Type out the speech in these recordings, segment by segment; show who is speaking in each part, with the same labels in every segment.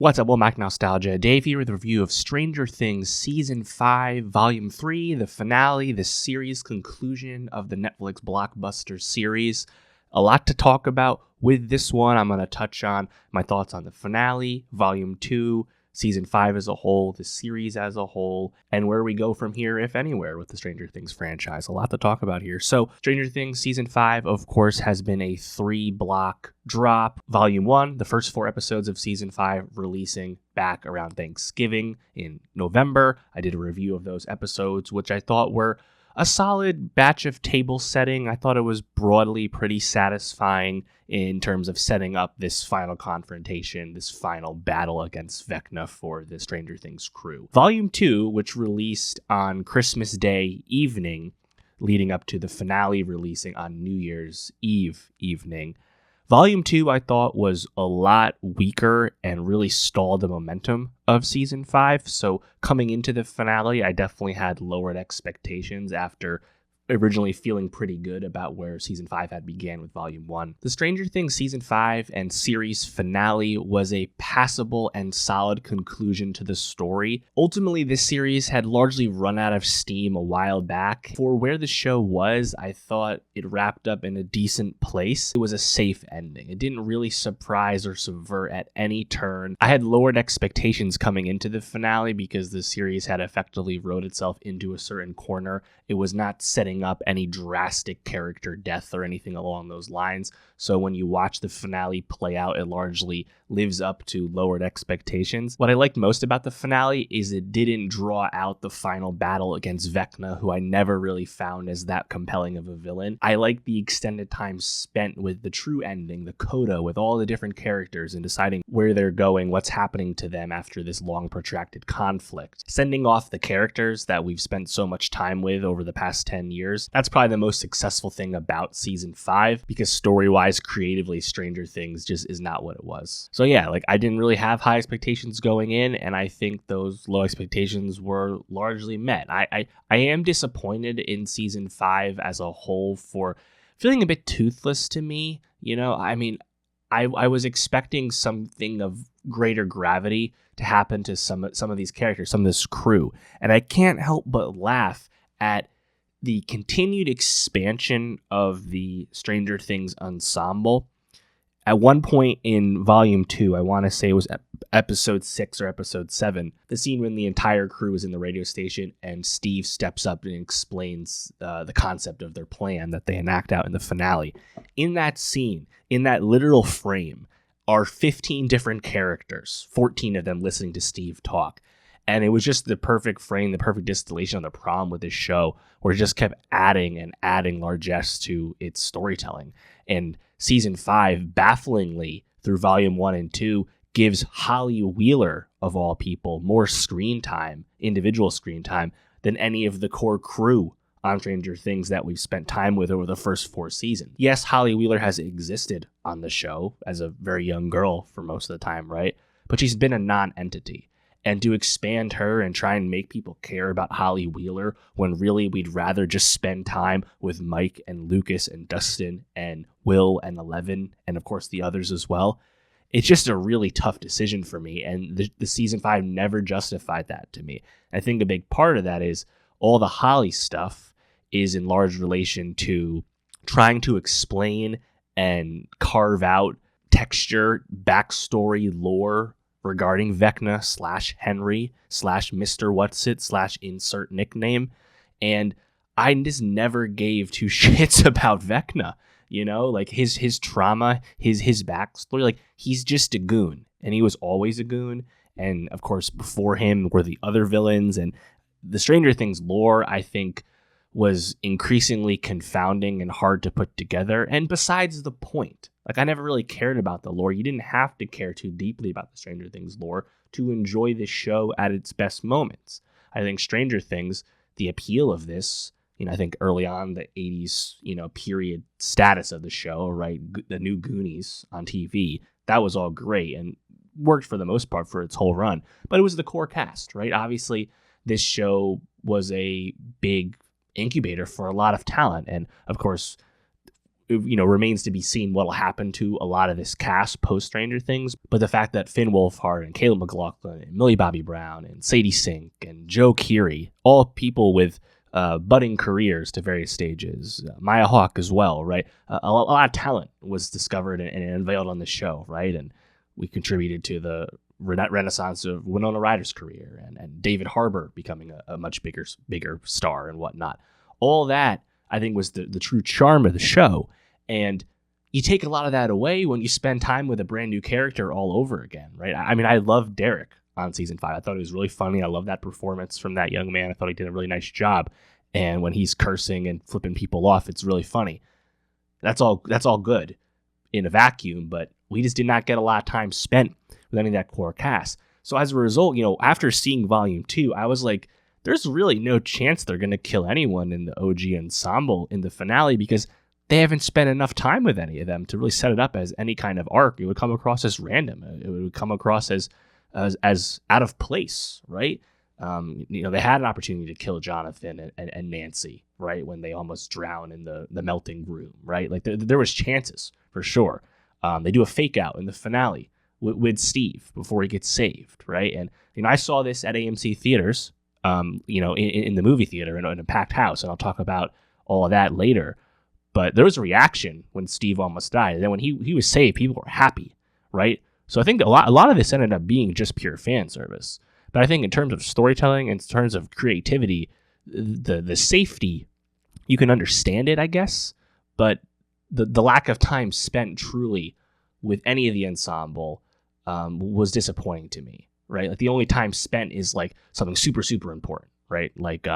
Speaker 1: What's up? Welcome back to Nowstalgia. Dave here with a review of Stranger Things Season 5, Volume 3, the finale, the series conclusion of the Netflix blockbuster series. A lot to talk about with this one. I'm going to touch on my thoughts on the finale, Volume 2, Season 5 as a whole, the series as a whole, and where we go from here, if anywhere, with the Stranger Things franchise. A lot to talk about here. So, Stranger Things Season 5, of course, has been a 3-block drop. Volume 1, the first 4 episodes of Season 5, releasing back around Thanksgiving in November. I did a review of those episodes, which I thought were a solid batch of table setting. I thought it was broadly pretty satisfying in terms of setting up this final confrontation, this final battle against Vecna for the Stranger Things crew. Volume 2, which released on Christmas Day evening, leading up to the finale releasing on New Year's Eve evening. Volume 2, I thought, was a lot weaker and really stalled the momentum of Season 5. So coming into the finale, I definitely had lowered expectations after originally feeling pretty good about where Season 5 had began with Volume 1. The Stranger Things Season 5 and series finale was a passable and solid conclusion to the story. Ultimately, this series had largely run out of steam a while back. For where the show was, I thought it wrapped up in a decent place. It was a safe ending. It didn't really surprise or subvert at any turn. I had lowered expectations coming into the finale because the series had effectively wrote itself into a certain corner. It was not setting up any drastic character death or anything along those lines. So when you watch the finale play out, it largely lives up to lowered expectations. What I liked most about the finale is it didn't draw out the final battle against Vecna, who I never really found as that compelling of a villain. I like the extended time spent with the true ending, the coda, with all the different characters and deciding where they're going, what's happening to them after this long protracted conflict. Sending off the characters that we've spent so much time with over the past 10 years, that's probably the most successful thing about Season 5, because story-wise, creatively, Stranger Things just is not what it was. So yeah, I didn't really have high expectations going in, and I think those low expectations were largely met. I am disappointed in Season 5 as a whole for feeling a bit toothless to me. I was expecting something of greater gravity to happen to some of these characters, some of this crew, and I can't help but laugh at the continued expansion of the Stranger Things ensemble. At one point in Volume 2, I want to say it was episode 6 or episode 7, the scene when the entire crew is in the radio station and Steve steps up and explains the concept of their plan that they enact out in the finale. In that scene, in that literal frame, are 15 different characters, 14 of them listening to Steve talk. And it was just the perfect frame, the perfect distillation of the problem with this show, where it just kept adding and adding largesse to its storytelling. And Season 5, bafflingly, through Volume 1 and 2, gives Holly Wheeler, of all people, more screen time, individual screen time, than any of the core crew on Stranger Things that we've spent time with over the first 4 seasons. Yes, Holly Wheeler has existed on the show as a very young girl for most of the time, right? But she's been a non-entity. And to expand her and try and make people care about Holly Wheeler when really we'd rather just spend time with Mike and Lucas and Dustin and Will and Eleven and, of course, the others as well, it's just a really tough decision for me. And the Season 5 never justified that to me. I think a big part of that is all the Holly stuff is in large relation to trying to explain and carve out texture, backstory, lore regarding Vecna / Henry / Mr. Whatsit / insert nickname. And I just never gave 2 shits about Vecna, his trauma, his backstory. He's just a goon, and he was always a goon. And of course, before him were the other villains, and the Stranger Things lore, I think, was increasingly confounding and hard to put together. And besides the point, I never really cared about the lore. You didn't have to care too deeply about the Stranger Things lore to enjoy this show at its best moments. I think Stranger Things, the appeal of this, I think early on the 80s, period status of the show, right? The new Goonies on TV, that was all great and worked for the most part for its whole run. But it was the core cast, right? Obviously, this show was a big incubator for a lot of talent. And of course, remains to be seen what'll happen to a lot of this cast post Stranger Things. But the fact that Finn Wolfhard and Caleb McLaughlin and Millie Bobby Brown and Sadie Sink and Joe Keery, all people with budding careers to various stages, Maya Hawke as well, right? A lot of talent was discovered and unveiled on the show, right? And we contributed to the renaissance of Winona Ryder's career and David Harbour becoming a much bigger star and whatnot. All that, I think, was the true charm of the show. And you take a lot of that away when you spend time with a brand new character all over again, right? I mean, I loved Derek on season 5. I thought it was really funny. I love that performance from that young man. I thought he did a really nice job. And when he's cursing and flipping people off, it's really funny. That's all good in a vacuum, but we just did not get a lot of time spent with any of that core cast. So as a result, after seeing Volume 2, I was like, there's really no chance they're going to kill anyone in the OG ensemble in the finale because they haven't spent enough time with any of them to really set it up as any kind of arc. It would come across as random. It would come across as out of place, right? They had an opportunity to kill Jonathan and Nancy, right, when they almost drown in the melting room, right? Like there was chances for sure. They do a fake out in the finale with Steve before he gets saved, right? And I saw this at AMC theaters, in the movie theater in a packed house, and I'll talk about all of that later. But there was a reaction when Steve almost died. And then when he was saved, people were happy, right? So I think a lot of this ended up being just pure fan service. But I think in terms of storytelling, in terms of creativity, the safety, you can understand it, I guess. But the lack of time spent truly with any of the ensemble was disappointing to me, right? Like the only time spent is like something super, super important, right? Like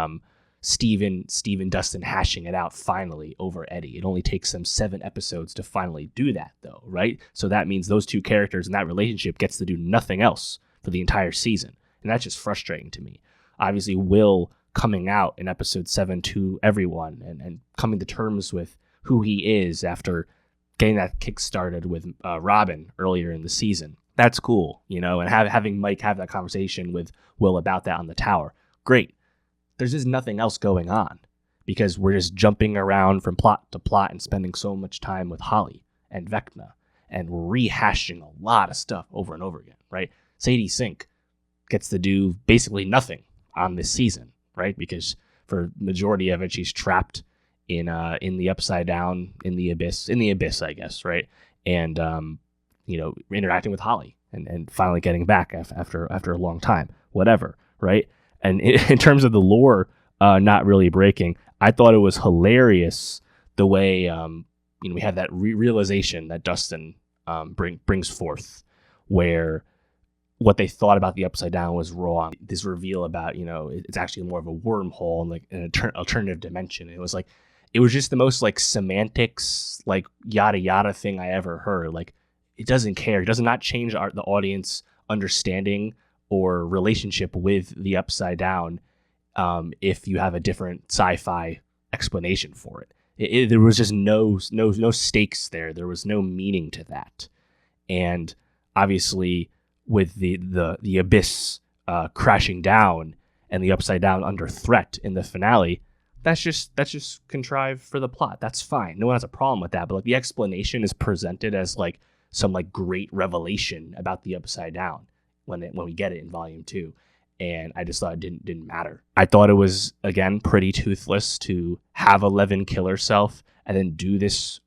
Speaker 1: Steve and Dustin hashing it out finally over Eddie. It only takes them 7 episodes to finally do that, though, right? So that means those two characters and that relationship gets to do nothing else for the entire season. And that's just frustrating to me. Obviously, Will coming out in episode 7 to everyone and coming to terms with who he is after getting that kick started with Robin earlier in the season. That's cool, and having Mike have that conversation with Will about that on the tower. Great. There's just nothing else going on because we're just jumping around from plot to plot and spending so much time with Holly and Vecna and rehashing a lot of stuff over and over again, right? Sadie Sink gets to do basically nothing on this season, right? Because for majority of it, she's trapped in the upside down, in the abyss, I guess, right? And interacting with Holly and finally getting back after a long time, whatever, right? And in terms of the lore not really breaking, I thought it was hilarious the way we have that realization that Dustin brings forth, where what they thought about the Upside Down was wrong. This reveal about it's actually more of a wormhole and like an alternative dimension. It was just the most like semantics, like yada yada thing I ever heard. Like it doesn't care. It does not change the audience understanding or relationship with the Upside Down if you have a different sci-fi explanation for it. There was just no stakes there. There was no meaning to that. And obviously with the abyss crashing down and the Upside Down under threat in the finale, that's just contrived for the plot. That's fine. No one has a problem with that. But like the explanation is presented as like some like great revelation about the Upside Down when we get it in Volume 2. And I just thought it didn't matter. I thought it was, again, pretty toothless to have Eleven kill herself and then do this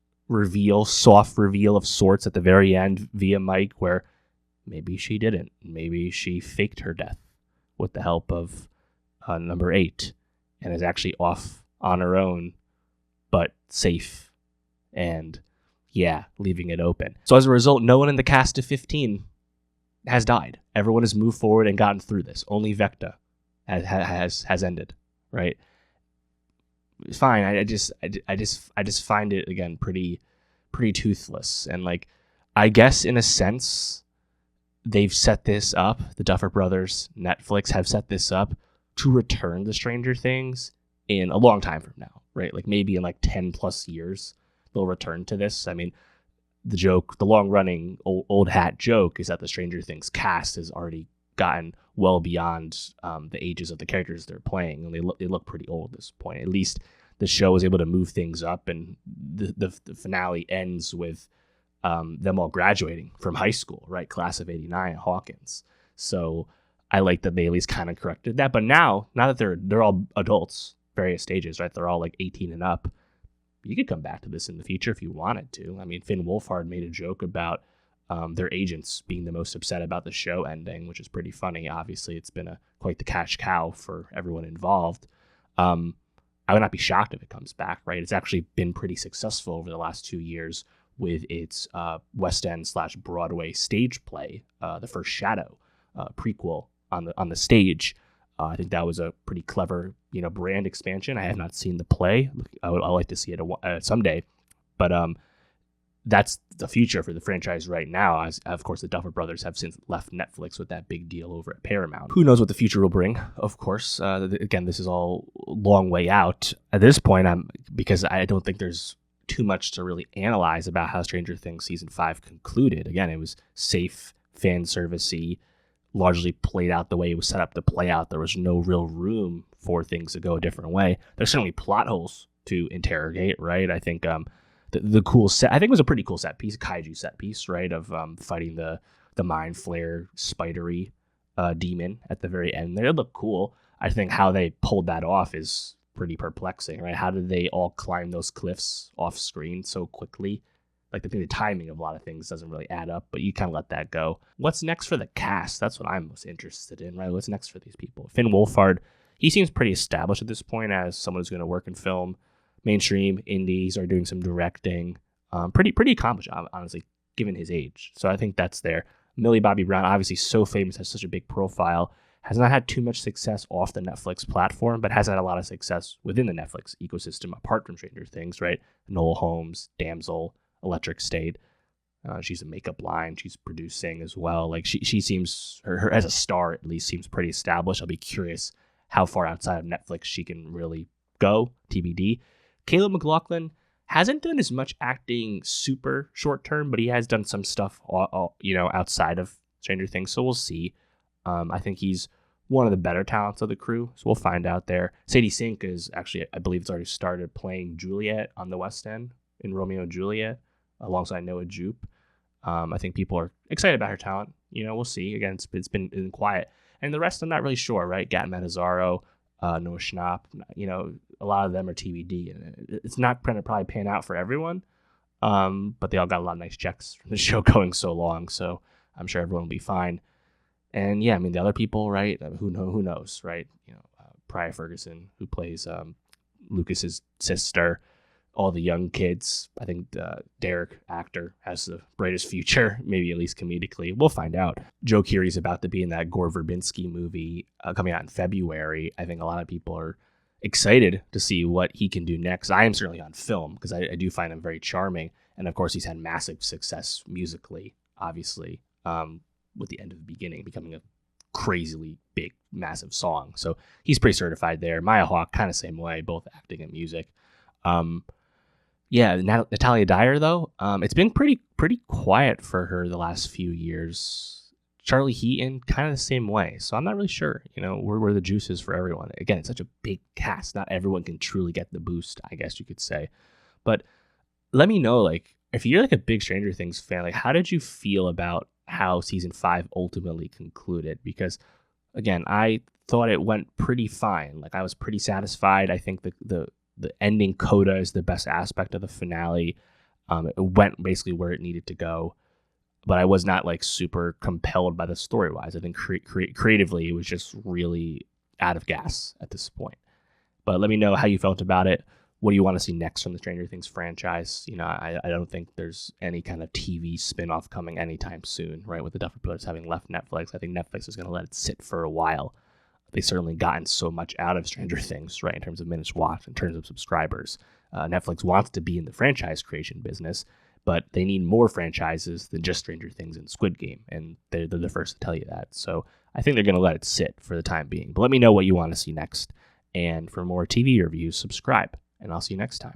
Speaker 1: soft reveal of sorts at the very end via Mike, where maybe she didn't. Maybe she faked her death with the help of number 8 and is actually off on her own, but safe and, leaving it open. So as a result, no one in the cast of 15 has died. Everyone has moved forward and gotten through this. Only Vecna has ended, right? It's fine. I just find it again pretty toothless, and like I guess in a sense they've set this up. The Duffer Brothers, Netflix have set this up to return to Stranger Things in a long time from now, right? Like maybe in like 10 plus years they'll return to this. I mean, the long-running old hat joke is that the Stranger Things cast has already gotten well beyond the ages of the characters they're playing, and they look pretty old at this point. At least the show was able to move things up, and the finale ends with them all graduating from high school, right? Class of '89 at Hawkins. So I like that they at least kind of corrected that. But now that they're all adults, various stages, right? They're all like 18 and up. You could come back to this in the future if you wanted to. I mean, Finn Wolfhard made a joke about their agents being the most upset about the show ending, which is pretty funny. Obviously, it's been quite the cash cow for everyone involved. I would not be shocked if it comes back, right? It's actually been pretty successful over the last 2 years with its West End / Broadway stage play, The First Shadow, prequel on the stage. I think that was a pretty clever, brand expansion. I have not seen the play. I'd like to see it someday, but that's the future for the franchise right now. As of course, the Duffer Brothers have since left Netflix with that big deal over at Paramount. Who knows what the future will bring? Of course, again, this is all a long way out at this point. Because I don't think there's too much to really analyze about how Stranger Things season 5 concluded. Again, it was safe, fan servicey, largely played out the way it was set up to play out. There was no real room for things to go a different way. There's certainly plot holes to interrogate, right? I think the cool set, I think it was a pretty cool set piece, kaiju set piece, right? Of fighting the mind flare spidery demon at the very end. They look cool. I think how they pulled that off is pretty perplexing, right? How did they all climb those cliffs off screen so quickly? Like, I think the timing of a lot of things doesn't really add up, but you kind of let that go. What's next for the cast? That's what I'm most interested in, right? What's next for these people? Finn Wolfhard, he seems pretty established at this point as someone who's going to work in film, mainstream, indies, or doing some directing. Pretty accomplished, honestly, given his age. So I think that's there. Millie Bobby Brown, obviously so famous, has such a big profile, has not had too much success off the Netflix platform, but has had a lot of success within the Netflix ecosystem, apart from Stranger Things, right? Noel Holmes, Damsel, Electric State. She's a makeup line. She's producing as well. Like she seems, her as a star at least, seems pretty established. I'll be curious how far outside of Netflix she can really go. TBD. Caleb McLaughlin hasn't done as much acting super short term, but he has done some stuff, outside of Stranger Things. So we'll see. I think he's one of the better talents of the crew. So we'll find out there. Sadie Sink is actually, I believe, it's already started playing Juliet on the West End in Romeo and Juliet, alongside Noah Jupe. I think people are excited about her talent. We'll see. Again, it's been quiet. And the rest, I'm not really sure, right? Gat Matazzaro, Noah Schnapp, a lot of them are TBD. And it's not going to probably pan out for everyone, but they all got a lot of nice checks from the show going so long. So I'm sure everyone will be fine. And yeah, I mean, the other people, right? Who knows, right? Priya Ferguson, who plays Lucas's sister. All the young kids. I think Derek, actor, has the brightest future, maybe at least comedically. We'll find out. Joe Keery's about to be in that Gore Verbinski movie coming out in February. I think a lot of people are excited to see what he can do next. I am certainly on film because I do find him very charming. And of course, he's had massive success musically, obviously, with The End of the Beginning becoming a crazily big, massive song. So he's pretty certified there. Maya Hawke, kind of same way, both acting and music. Yeah, Natalia Dyer, though, it's been pretty quiet for her the last few years. Charlie Heaton, kind of the same way. So I'm not really sure, where the juice is for everyone. Again, it's such a big cast. Not everyone can truly get the boost, I guess you could say. But let me know, if you're a big Stranger Things fan, how did you feel about how season 5 ultimately concluded? Because, again, I thought it went pretty fine. I was pretty satisfied. I think the ending coda is the best aspect of the finale. It went basically where it needed to go, but I was not super compelled by the story wise. I think creatively it was just really out of gas at this point. But let me know how you felt about it. What do you want to see next from the Stranger Things franchise? I don't think there's any kind of TV spinoff coming anytime soon, right? With the Duffer Brothers having left Netflix, I think Netflix is going to let it sit for a while. They've certainly gotten so much out of Stranger Things, right, in terms of minutes watched, in terms of subscribers. Netflix wants to be in the franchise creation business, but they need more franchises than just Stranger Things and Squid Game, and they're the first to tell you that. So I think they're going to let it sit for the time being. But let me know what you want to see next. And for more TV reviews, subscribe, and I'll see you next time.